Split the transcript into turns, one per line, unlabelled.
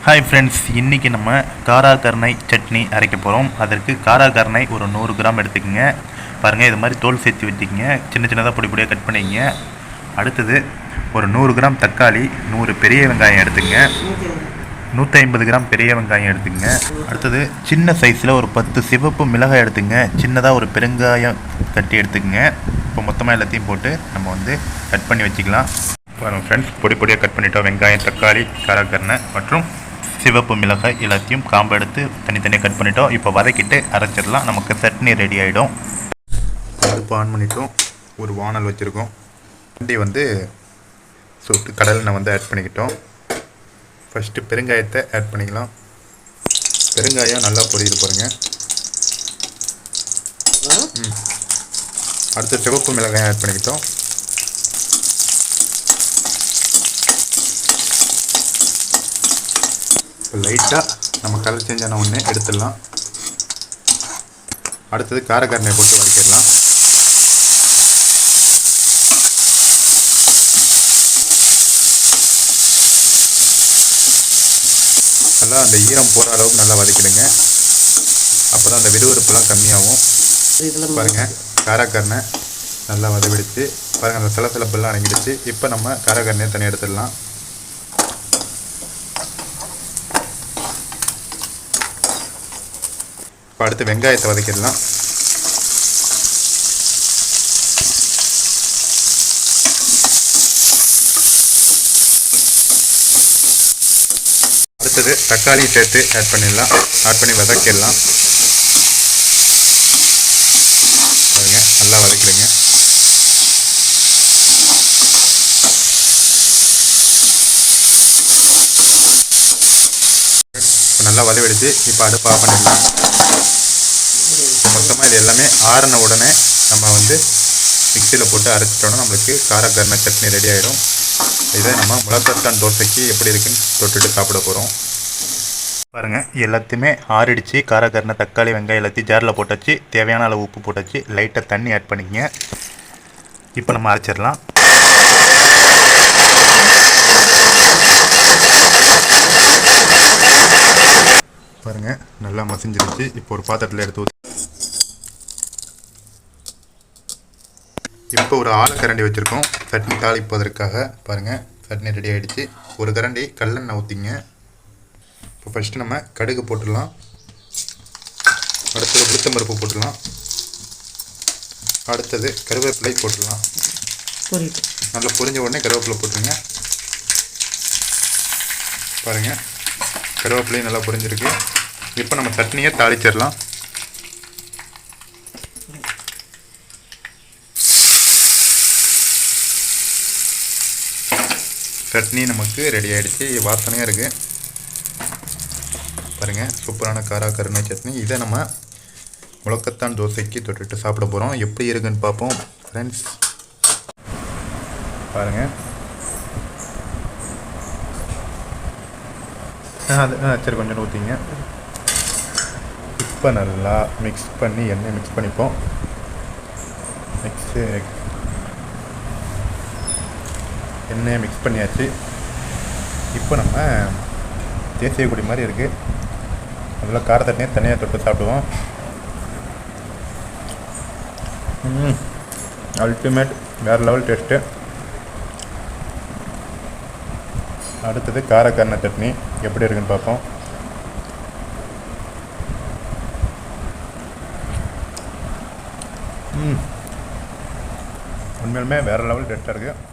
Hi friends, இன்றைக்கி நம்ம காராகருணை சட்னி அரைக்க போகிறோம். அதற்கு காராகருணை ஒரு 100 கிராம் எடுத்துக்கோங்க. பாருங்கள், இது மாதிரி தோல் சேர்த்து வச்சுக்கோங்க. சின்ன சின்னதாக பொடி பொடியாக கட் பண்ணிக்கங்க. அடுத்தது ஒரு 100 கிராம் தக்காளி, 100 பெரிய வெங்காயம் எடுத்துக்கங்க. 150 கிராம் பெரிய வெங்காயம் எடுத்துக்கங்க. அடுத்தது சின்ன சைஸில் ஒரு 10 சிவப்பு மிளகாய் எடுத்துங்க. சின்னதாக ஒரு பெருங்காயம் கட்டி எடுத்துக்கங்க. இப்போ மொத்தமாக எல்லாத்தையும் போட்டு நம்ம கட் பண்ணி வச்சுக்கலாம். பாருங்கள் ஃப்ரெண்ட்ஸ், பொடி பொடியாக கட் பண்ணிட்டோம். வெங்காயம், தக்காளி, காராகருணை மற்றும் சிவப்பு மிளகாய் எல்லாத்தையும் காம்பு எடுத்து தனித்தனியாக கட் பண்ணிட்டோம். இப்போ வதக்கிட்டு அரைச்சிடலாம். நமக்கு சட்னி ரெடி ஆகிடும். அடுப்பு ஆன் பண்ணிட்டோம். ஒரு வானல் வச்சுருக்கோம். வண்டி சுட்டு கடலெண்ணெய் ஆட் பண்ணிக்கிட்டோம். ஃபஸ்ட்டு பெருங்காயத்தை ஆட் பண்ணிக்கலாம். பெருங்காயம் நல்லா பொரியுது பாருங்க. அடுத்து சிவப்பு மிளகாய் ஆட் பண்ணிக்கிட்டோம். லைட்டாக நம்ம கலர் சேஞ்ச் ஆன ஒன்று எடுத்துடலாம். அடுத்தது காராகருணையை போட்டு வதக்கிடலாம். நல்லா அந்த ஈரம் போகிற அளவுக்கு நல்லா வதக்கிடுங்க. அப்போ தான் அந்த விறுவிறுப்புலாம் கம்மியாகும். பாருங்கள், காராகருணை நல்லா வதவிடுச்சு. பாருங்கள், அந்த சிலசிலப்பெல்லாம் அடங்கிடுச்சு. இப்போ நம்ம காராகருணையை தனியாக எடுத்துடலாம். இப்போ அடுத்து வெங்காயத்தை வதக்கிடலாம். அடுத்தது தக்காளி சேர்த்து ஆட் பண்ணிடலாம். ஆட் பண்ணி வதக்கிடலாம். பாருங்க, நல்லா வதக்கிடுங்க. நல்லா வதவிடுச்சு. இப்போ அடுப்பு ஆஃப் பண்ணிடலாம். மொத்தமாக இது எல்லாமே ஆறின உடனே நம்ம மிக்சியில் போட்டு அரைச்சிட்டோன்னா நம்மளுக்கு காராகருணை சட்னி ரெடி ஆகிடும். இதை நம்ம முளக்கத்தான் தோசைக்கு எப்படி இருக்குன்னு தொட்டுட்டு சாப்பிட போகிறோம். பாருங்கள், எல்லாத்தையுமே ஆறிடுச்சு. காராகருணை, தக்காளி, வெங்காயம் எல்லாத்தையும் ஜாரில் போட்டாச்சு. தேவையான அளவு உப்பு போட்டாச்சு. லைட்டாக தண்ணி ஆட் பண்ணிக்கங்க. இப்போ நம்ம அரைச்சிடலாம். பாருங்கள், நல்லா மசிஞ்சிருச்சு. இப்போ ஒரு பாத்திரத்தில் எடுத்து ஊற்றி இப்போ ஒரு ஆலக்கரண்டி வச்சுருக்கோம் சட்னி தாளிப்பதற்காக. பாருங்கள், சட்னி ரெடி ஆகிடுச்சு. ஒரு கரண்டி கடலெண்ணெய் ஊற்றிங்க. இப்போ ஃபஸ்ட்டு நம்ம கடுகு போட்டுடலாம். அடுத்தது உளுத்தம்பருப்பு போட்டுடலாம். அடுத்தது கருவேப்பிலை போட்டுடலாம். நல்லா பொரிஞ்ச உடனே கருவேப்பிலை போட்டுருங்க. பாருங்கள், கருவேப்பிலையும் நல்லா பொரிஞ்சிருக்கு. இப்போ நம்ம சட்னியை தாளிச்சிடலாம். சட்னி நமக்கு ரெடி ஆகிடுச்சு. வாசனையாக இருக்குது. பாருங்கள், சூப்பரான காராகருணை சட்னி. இதை நம்ம முளக்கத்தான் தோசைக்கு தொட்டுட்டு சாப்பிட போகிறோம். எப்படி இருக்குன்னு பார்ப்போம் ஃப்ரெண்ட்ஸ். பாருங்கள், சரி, கொஞ்சம் ஊற்றிங்க. இப்போ நல்லா மிக்ஸ் பண்ணி எண்ணெய் மிக்ஸ் பண்ணிப்போம். எண்ணெயை மிக்ஸ் பண்ணியாச்சு. இப்போ நம்ம தேசிய கொடி மாதிரி இருக்குது. அதில் கார தண்ணியை தனியாக தொட்டு சாப்பிடுவோம். அல்டிமேட், வேறு லெவல் டேஸ்ட்டு. அடுத்தது காராகருணை சட்னி எப்படி இருக்குன்னு பார்ப்போம். உண்மையிலுமே வேறு லெவல் டேஸ்ட்டாக இருக்குது.